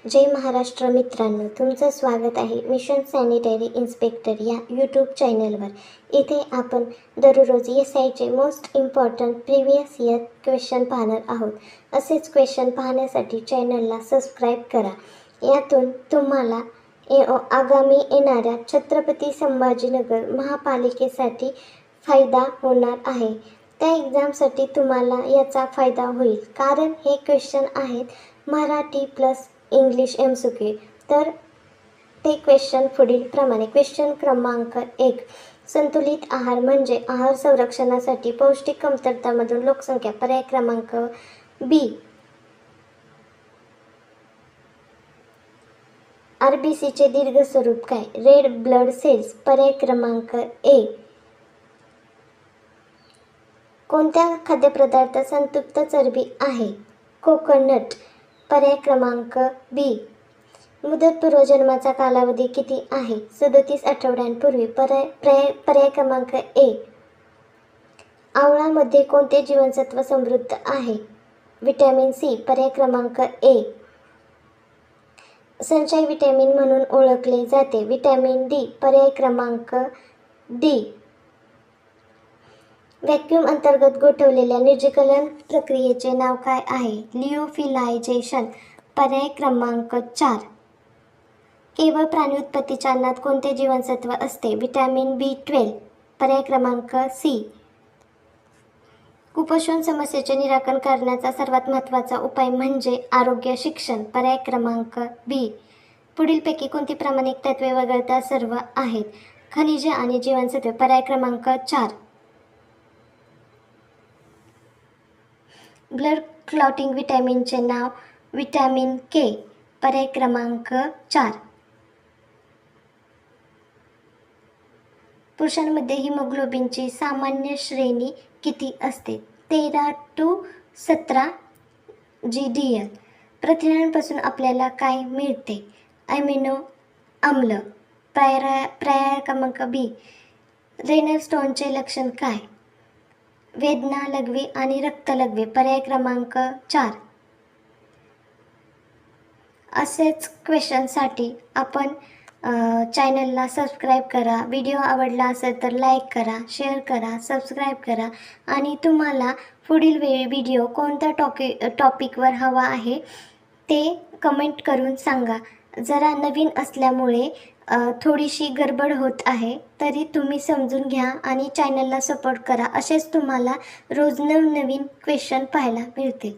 जय महाराष्ट्र मित्रांनो, तुमचं स्वागत आहे मिशन सॅनिटरी इन्स्पेक्टर या यूट्यूब चॅनलवर। इथे आपण दररोज SIचे most important previous year question पाहणार आहोत। असेच क्वेश्चन पाहण्यासाठी चॅनलला सबस्क्राईब करा। यातून तुम्हाला आगामी येणाऱ्या छत्रपती संभाजीनगर महापालिकेसाठी फायदा होणार आहे। त्या एक्झामसाठी तुम्हाला याचा फायदा होईल, कारण हे क्वेश्चन आहेत मराठी प्लस इंग्लिश MCQ। तर ते क्वेश्चन पुढील प्रमाणे। क्वेश्चन क्रमांक 1, संतुलित आहार म्हणजे आहार संरक्षणासाठी पौष्टिक कमतरतामधून लोकसंख्या। पर्याय क्रमांक B RBCचे दीर्घ स्वरूप काय? Red blood cells. पर्याय क्रमांक A कोणत्या खाद्यपदार्थात संतृप्त चरबी आहे? कोकोनट। पर्याय क्रमांक B मुदतपूर्व जन्माचा कालावधी किती आहे? 37 आठवड्यांपूर्वी। पर्याय क्रमांक A आवळामध्ये कोणते जीवनसत्व समृद्ध आहे? Vitamin C। पर्याय क्रमांक A संचय व्हिटॅमिन म्हणून ओळखले जाते? Vitamin D। पर्याय क्रमांक D व्हॅक्यूम अंतर्गत गोठवलेल्या निर्जलीकरण प्रक्रियेचे नाव काय आहे? लिओफिलायझेशन। पर्याय क्रमांक 4 केवळ प्राणी उत्पत्तीच्या अन्नात कोणते जीवनसत्व असते? Vitamin B12। पर्याय क्रमांक C कुपोषण समस्येचे निराकरण करण्याचा सर्वात महत्त्वाचा उपाय म्हणजे आरोग्य शिक्षण। पर्याय क्रमांक B पुढीलपैकी कोणती प्रामाणिक तत्त्वे वगळता सर्व आहेत? खनिजे आणि जीवनसत्त्वे। पर्याय क्रमांक 4 ब्लड क्लॉटिंग व्हिटॅमिनचे नाव व्हिटॅमिन K। पर्याय क्रमांक 4 पुरुषांमध्ये हिमोग्लोबिनची सामान्य श्रेणी किती असते? 13 to 17 GDL। प्रथिनांपासून आपल्याला काय मिळते? अमिनो आम्ल। पर्याय क्रमांक B रेनल स्टोनचे लक्षण काय? वेदना, लघवी आणि रक्तलघवी। पर्याय क्रमांक 4 असेच क्वेश्चनसाठी आपण चॅनलला सबस्क्राईब करा। व्हिडिओ आवडला असेल तर लाईक करा, शेअर करा, सबस्क्राईब करा आणि तुम्हाला पुढील व्हिडिओ कोणत्या टॉपिकवर हवा आहे ते कमेंट करून सांगा। जरा नवीन असल्यामुळे थोडीशी गडबड होत आहे, तरी तुम्ही समजून घ्या आणि चॅनलला सपोर्ट करा। असेच तुम्हाला रोज नवनवीन क्वेश्चन पाहायला मिळतील।